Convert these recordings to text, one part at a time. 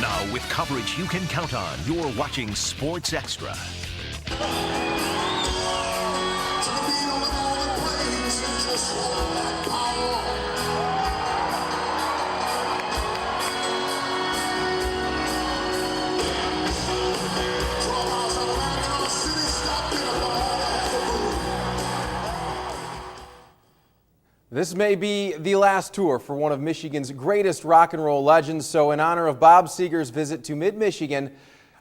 Now, with coverage you can count on, you're watching Sports Extra. This may be the last tour for one of Michigan's greatest rock and roll legends, so in honor of Bob Seger's visit to mid-Michigan,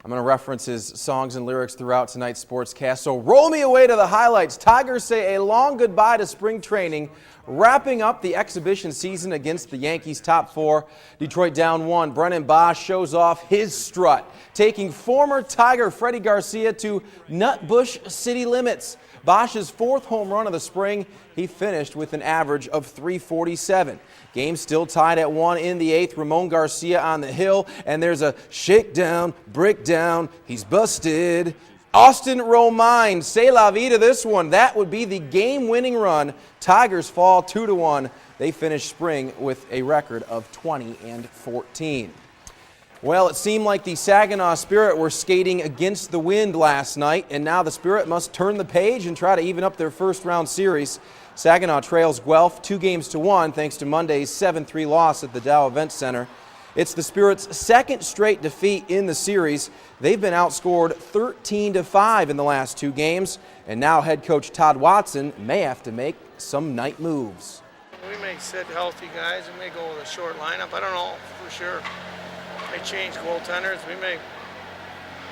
I'm going to reference his songs and lyrics throughout tonight's Sportscast. So roll me away to the highlights. Tigers say a long goodbye to spring training, wrapping up the exhibition season against the Yankees' top four. Detroit down 1. Brennan Bosch shows off his strut, taking former Tiger Freddie Garcia to Nutbush city limits. Bosch's 4th home run of the spring, he finished with an average of .347. Game still tied at 1 in the 8th. Ramon Garcia on the hill, and there's a shakedown, breakdown, he's busted. Austin Romine, c'est la vie to this one. That would be the game-winning run. Tigers fall 2-1. They finish spring with a record of 20-14. Well, it seemed like the Saginaw Spirit were skating against the wind last night, and now the Spirit must turn the page and try to even up their first-round series. Saginaw trails Guelph 2-1 thanks to Monday's 7-3 loss at the Dow Event Center. It's the Spirit's 2nd straight defeat in the series. They've been outscored 13-5 in the last 2 games, and now head coach Todd Watson may have to make some night moves. We may sit healthy guys, we may go with a short lineup, I don't know for sure. May change goaltenders, we may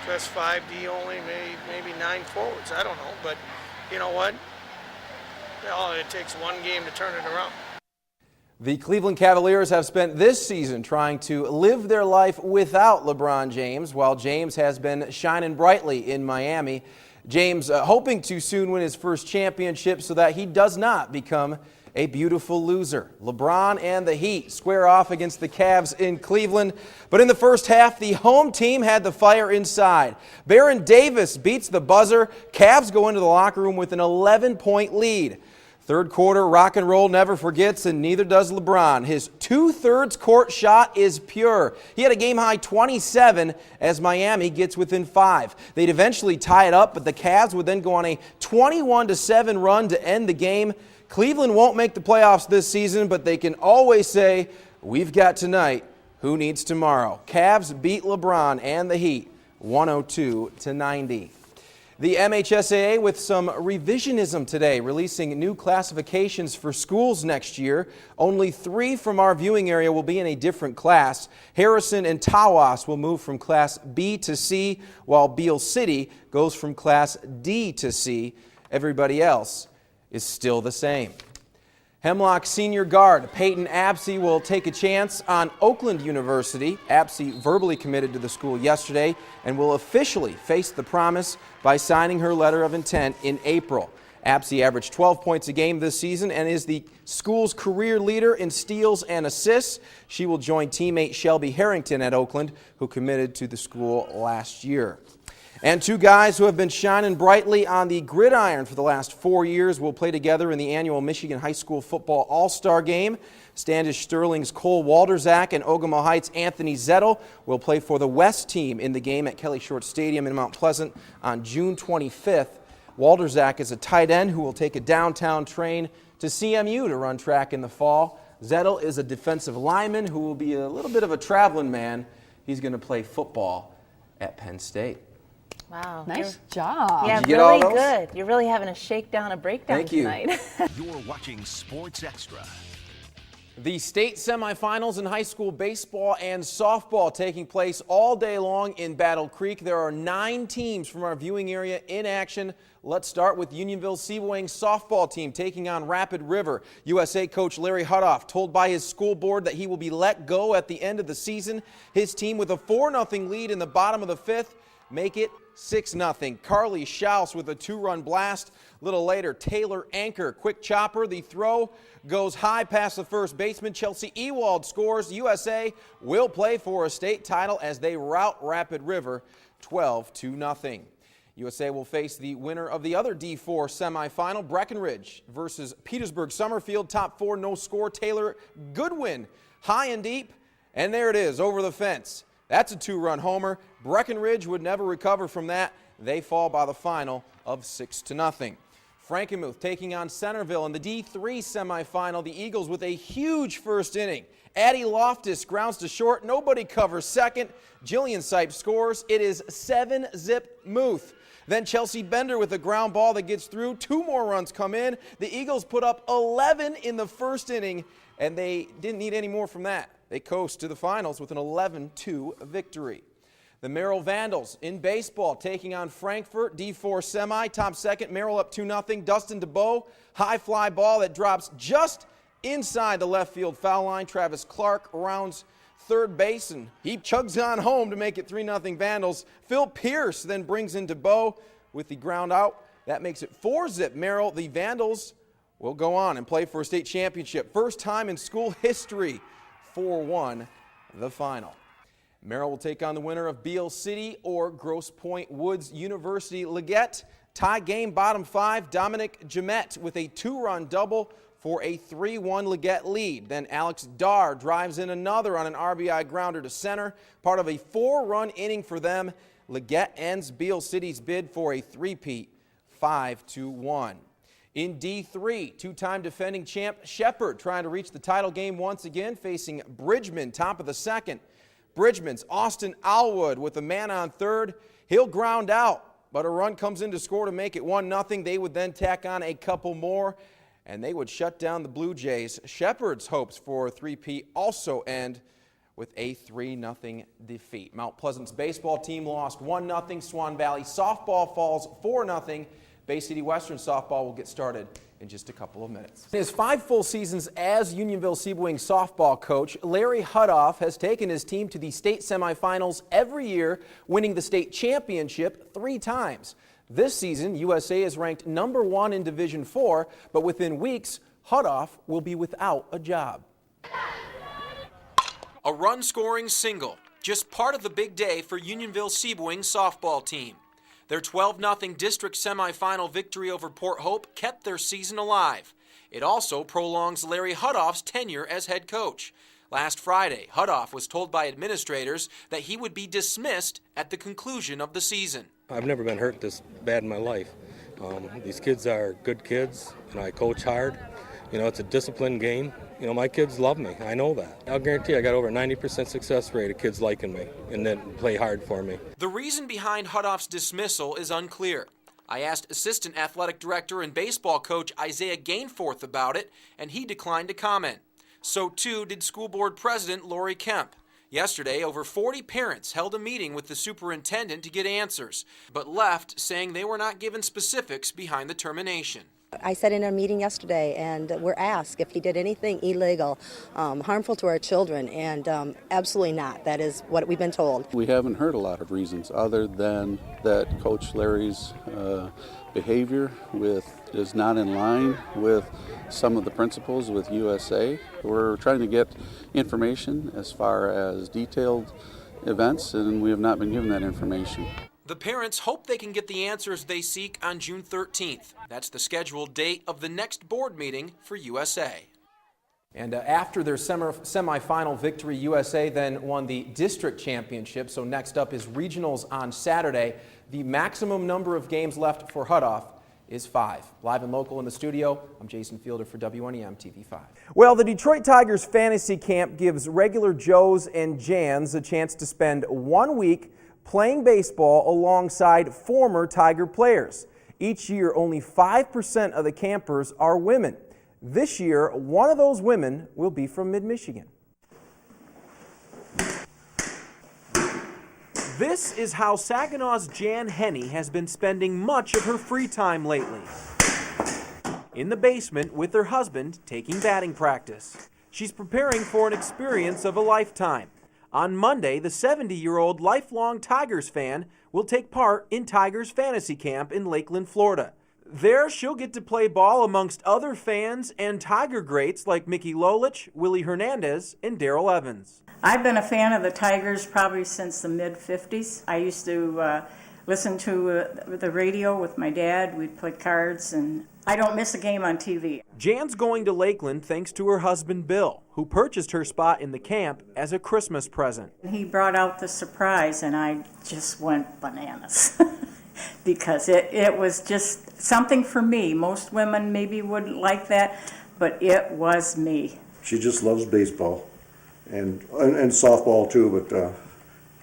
dress 5D only, maybe 9 forwards, I don't know, but you know what? It takes one game to turn it around. The Cleveland Cavaliers have spent this season trying to live their life without LeBron James, while James has been shining brightly in Miami. James hoping to soon win his first championship so that he does not become a beautiful loser. LeBron and the Heat square off against the Cavs in Cleveland. But in the first half, the home team had the fire inside. Baron Davis beats the buzzer. Cavs go into the locker room with an 11-point lead. Third quarter, rock and roll never forgets, and neither does LeBron. His 2/3 court shot is pure. He had a game-high 27 as Miami gets within 5. They'd eventually tie it up, but the Cavs would then go on a 21-7 run to end the game. Cleveland won't make the playoffs this season, but they can always say, we've got tonight, who needs tomorrow? Cavs beat LeBron and the Heat 102-90. The MHSAA with some revisionism today, releasing new classifications for schools next year. Only 3 from our viewing area will be in a different class. Harrison and Tawas will move from Class B to C, while Beale City goes from Class D to C. Everybody else is still the same. Hemlock senior guard Peyton Apsey will take a chance on Oakland University. Apsey verbally committed to the school yesterday and will officially face the promise by signing her letter of intent in April. Apsey averaged 12 points a game this season and is the school's career leader in steals and assists. She will join teammate Shelby Harrington at Oakland, who committed to the school last year. And 2 guys who have been shining brightly on the gridiron for the last 4 years will play together in the annual Michigan High School Football All-Star Game. Standish Sterling's Cole WALDERZAK and Ogama Heights' Anthony ZETTEL will play for the West team in the game at Kelly Short Stadium in Mount Pleasant on June 25th. WALDERZAK is a tight end who will take a downtown train to CMU to run track in the fall. ZETTEL is a defensive lineman who will be a little bit of a traveling man. He's going to play football at Penn State. Wow. Nice job. Yeah, Did you get all really those? good. You're really having a shakedown, a breakdown Thank you. tonight. You're watching Sports Extra. The state semifinals in high school baseball and softball taking place all day long in Battle Creek. There are 9 teams from our viewing area in action. Let's start with Unionville-Seaboing's softball team taking on Rapid River. USA coach Larry Hudoff told by his school board that he will be let go at the end of the season. His team with a 4-0 lead in the bottom of the 5th make it 6-0. Carly Schaus with a 2-run blast. A little later, Taylor Anchor, quick chopper. The throw goes high past the first baseman. Chelsea Ewald scores. USA will play for a state title as they rout Rapid River 12-0. USA will face the winner of the other D4 semifinal, Breckenridge versus Petersburg Summerfield. Top 4, no score. Taylor Goodwin, high and deep. And there it is, over the fence. That's a 2-run homer. Breckenridge would never recover from that. They fall by the final of 6-0. Frankenmuth taking on Centerville in the D3 semifinal. The Eagles with a huge first inning. Addie Loftus grounds to short. Nobody covers second. Jillian Sipes scores. It is 7-zip Muth. Then Chelsea Bender with a ground ball that gets through. 2 more runs come in. The Eagles put up 11 in the first inning, and they didn't need any more from that. They coast to the finals with an 11-2 victory. The Merrill Vandals in baseball taking on Frankfort, D4 semi. Top second, Merrill up 2-0. Dustin DeBow, high fly ball that drops just inside the left field foul line. Travis Clark rounds third base, and he chugs on home to make it 3-0 Vandals. Phil Pierce then brings in DeBow with the ground out. That makes it 4-zip Merrill. The Vandals will go on and play for a state championship. First time in school history. 4-1 the final. Merrill will take on the winner of Beale City or Grosse Pointe Woods University Leggett. Tie game bottom 5, Dominic Jamette with a 2-run double for a 3-1 Leggett lead. Then Alex Darr drives in another on an RBI grounder to center. Part of a 4-run inning for them. Leggett ends Beale City's bid for a three-peat, 5-1. In D3, 2-time defending champ Shepherd trying to reach the title game once again, facing Bridgman, top of the second. Bridgman's Austin Alwood with a man on third. He'll ground out, but a run comes in to score to make it 1-0. They would then tack on a couple more, and they would shut down the Blue Jays. Shepherd's hopes for a three-peat also end with a 3-0 defeat. Mount Pleasant's baseball team lost 1-0. Swan Valley softball falls 4-0. Bay City Western softball will get started in just a couple of minutes. In his 5 full seasons as Unionville-Sebewaing softball coach, Larry Hudoff has taken his team to the state semifinals every year, winning the state championship 3 times. This season, USA is ranked number 1 in Division 4, but within weeks, Hudoff will be without a job. A run-scoring single, just part of the big day for Unionville-Sebewaing softball team. Their 12-0 district semifinal victory over Port Hope kept their season alive. It also prolongs Larry Hudoff's tenure as head coach. Last Friday, Hudoff was told by administrators that he would be dismissed at the conclusion of the season. I've never been hurt this bad in my life. These kids are good kids, and I coach hard. You know, it's a disciplined game. You know, my kids love me. I know that. I'll guarantee I got over 90% success rate of kids liking me and then play hard for me. The reason behind Hudoff's dismissal is unclear. I asked Assistant Athletic Director and baseball coach Isaiah Gainforth about it, and he declined to comment. So too did School Board President Lori Kemp. Yesterday, over 40 parents held a meeting with the superintendent to get answers, but left saying they were not given specifics behind the termination. I sat in a meeting yesterday and were asked if he did anything illegal, harmful to our children, and absolutely not. That is what we've been told. We haven't heard a lot of reasons other than that Coach Larry's behavior is not in line with some of the principles with USA. We're trying to get information as far as detailed events, and we have not been given that information. The parents hope they can get the answers they seek on June 13th. That's the scheduled date of the next board meeting for USA. And after their semifinal victory, USA then won the district championship. So next up is regionals on Saturday. The maximum number of games left for Hudoff is 5. Live and local in the studio, I'm Jason Fielder for WNEM TV5. Well, the Detroit Tigers Fantasy Camp gives regular Joes and Jans a chance to spend 1 week playing baseball alongside former Tiger players. Each year, only 5% of the campers are women. This year, one of those women will be from mid-Michigan. This is how Saginaw's Jan Henney has been spending much of her free time lately. In the basement with her husband taking batting practice. She's preparing for an experience of a lifetime. On Monday, the 70-year-old lifelong Tigers fan will take part in Tigers Fantasy Camp in Lakeland, Florida. There, she'll get to play ball amongst other fans and Tiger greats like Mickey Lolich, Willie Hernandez, and Darrell Evans. I've been a fan of the Tigers probably since the mid-50s. I used to listen to the radio with my dad. We'd play cards, and I don't miss a game on TV. Jan's going to Lakeland thanks to her husband Bill, who purchased her spot in the camp as a Christmas present. He brought out the surprise, and I just went bananas because it was just something for me. Most women maybe wouldn't like that, but it was me. She just loves baseball and softball too, but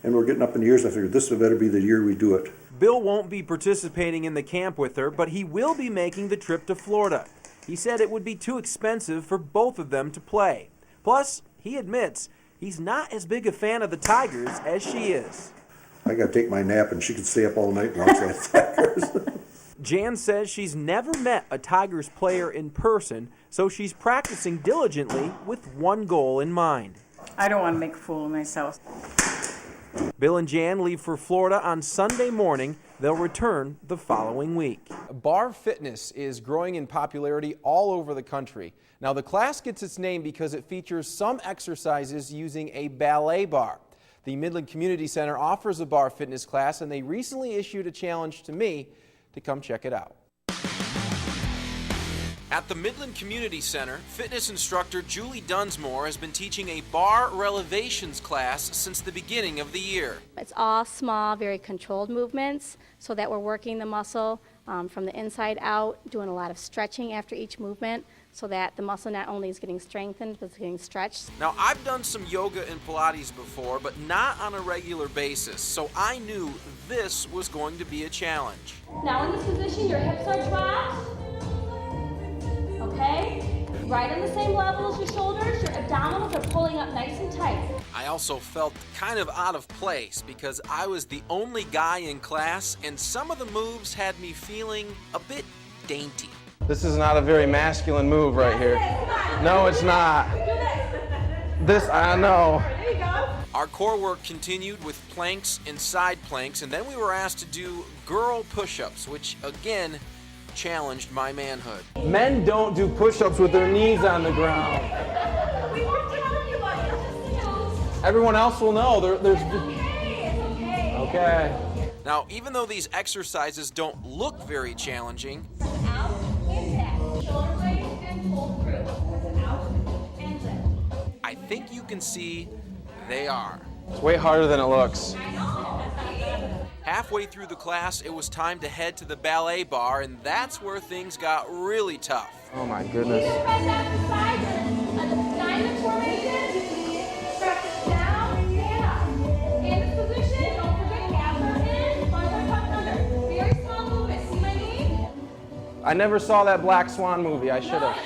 and we're getting up in the years. I figured this would better be the year we do it. Bill won't be participating in the camp with her, but he will be making the trip to Florida. He said it would be too expensive for both of them to play. Plus, he admits he's not as big a fan of the Tigers as she is. I got to take my nap, and she can stay up all night and watch that Tigers. Jan says she's never met a Tigers player in person, so she's practicing diligently with one goal in mind. I don't want to make a fool of myself. Bill and Jan leave for Florida on Sunday morning. They'll return the following week. Barre Fitness is growing in popularity all over the country. Now, the class gets its name because it features some exercises using a ballet bar. The Midland Community Center offers a Barre Fitness class, and they recently issued a challenge to me to come check it out. At the Midland Community Center, fitness instructor Julie Dunsmore has been teaching a bar relevations class since the beginning of the year. It's all small, very controlled movements so that we're working the muscle from the inside out, doing a lot of stretching after each movement so that the muscle not only is getting strengthened, but it's getting stretched. Now, I've done some yoga and Pilates before, but not on a regular basis, so I knew this was going to be a challenge. Now in this position, your hips are dropped. Okay, right on the same level as your shoulders, your abdominals are pulling up nice and tight. I also felt kind of out of place because I was the only guy in class and some of the moves had me feeling a bit dainty. This is not a very masculine move right here. No, it's not. This, I know. There you go. Our core work continued with planks and side planks, and then we were asked to do girl push-ups, which again challenged my manhood. Men don't do push-ups with their knees on the ground. We weren't telling you about it. Everyone else will know. There's okay. Now, even though these exercises don't look very challenging, Out and back. Shoulder blades and pull through. Out and lift. I think you can see they are. It's way harder than it looks. I know. Halfway through the class, it was time to head to the ballet bar, and that's where things got really tough. Oh my goodness. Press out the side, the diamond formation. Stretch it down, stand up. In this position, don't forget calves are in, arms are tucked under. Very small movement. See my knee? I never saw that Black Swan movie. I should have.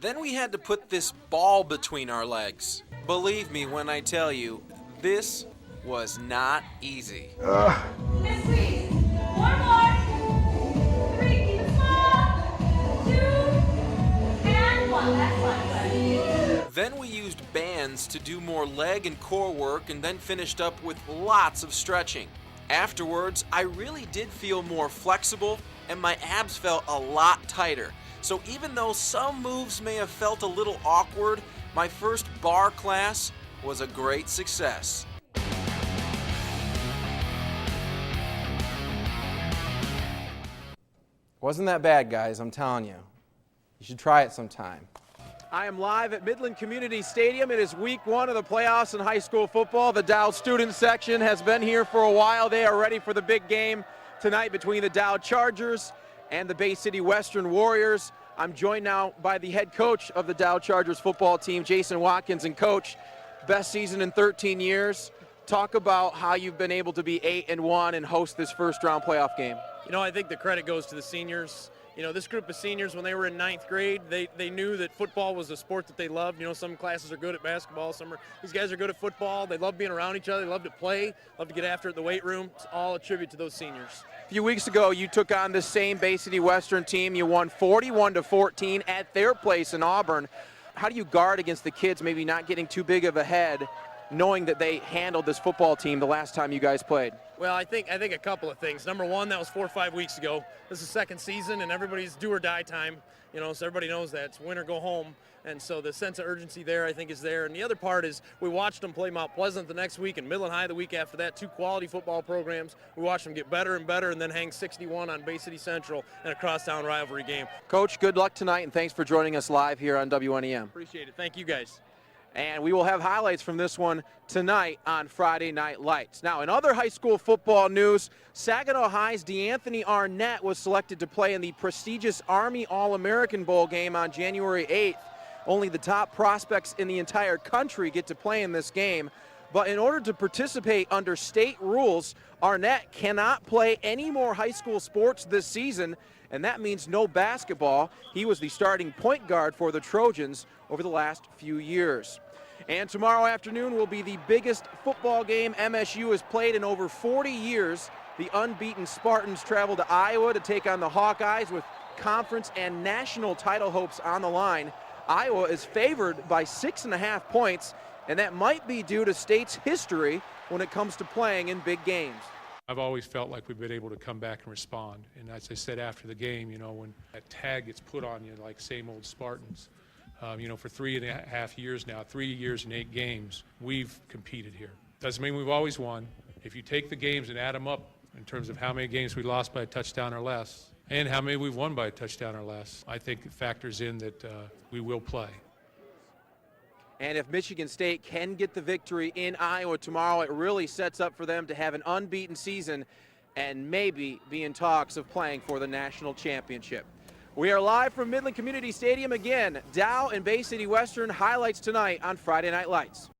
Then we had to put this ball between our legs. Believe me when I tell you, this was not easy. Miss, please. One more. 3, keep it small. 2, and 1. That's one. Then we used bands to do more leg and core work and then finished up with lots of stretching. Afterwards, I really did feel more flexible and my abs felt a lot tighter. So even though some moves may have felt a little awkward, my first bar class was a great success. Wasn't that bad, guys, I'm telling you. You should try it sometime. I am live at Midland Community Stadium. It is week 1 of the playoffs in high school football. The Dow student section has been here for a while. They are ready for the big game tonight between the Dow Chargers and the Bay City Western Warriors. I'm joined now by the head coach of the Dow Chargers football team, Jason Watkins. And coach, best season in 13 years. Talk about how you've been able to be 8-1 and host this first round playoff game. You know, I think the credit goes to the seniors. You know, this group of seniors, when they were in 9th grade, they knew that football was a sport that they loved. You know, some classes are good at basketball, these guys are good at football. They love being around each other, they love to play, love to get after it in the weight room. It's all a tribute to those seniors. A few weeks ago, you took on the same Bay City Western team. You won 41-14 at their place in Auburn. How do you guard against the kids maybe not getting too big of a head knowing that they handled this football team the last time you guys played? Well, I think a couple of things. Number one, that was 4 or 5 weeks ago. This is second season, and everybody's do or die time. You know, so everybody knows that it's win or go home. And so the sense of urgency there, I think, is there. And the other part is we watched them play Mount Pleasant the next week and Midland High the week after that, 2 quality football programs. We watched them get better and better and then hang 61 on Bay City Central in a crosstown rivalry game. Coach, good luck tonight, and thanks for joining us live here on WNEM. Appreciate it. Thank you, guys. And we will have highlights from this one tonight on Friday Night Lights. Now, in other high school football news, Saginaw High's DeAnthony Arnett was selected to play in the prestigious Army All-American Bowl game on January 8th. Only the top prospects in the entire country get to play in this game. But in order to participate under state rules, Arnett cannot play any more high school sports this season, and that means no basketball. He was the starting point guard for the Trojans over the last few years. And tomorrow afternoon will be the biggest football game MSU has played in over 40 years. The unbeaten Spartans travel to Iowa to take on the Hawkeyes with conference and national title hopes on the line. Iowa is favored by 6.5 points, and that might be due to state's history when it comes to playing in big games. I've always felt like we've been able to come back and respond. And as I said after the game, you know, when that tag gets put on you like same old Spartans, you know, for 3.5 years now, 3 years and 8 games, we've competed here. Doesn't mean we've always won. If you take the games and add them up in terms of how many games we lost by a touchdown or less and how many we've won by a touchdown or less, I think it factors in that we will play. And if Michigan State can get the victory in Iowa tomorrow, it really sets up for them to have an unbeaten season and maybe be in talks of playing for the national championship. We are live from Midland Community Stadium again. Dow and Bay City Western highlights tonight on Friday Night Lights.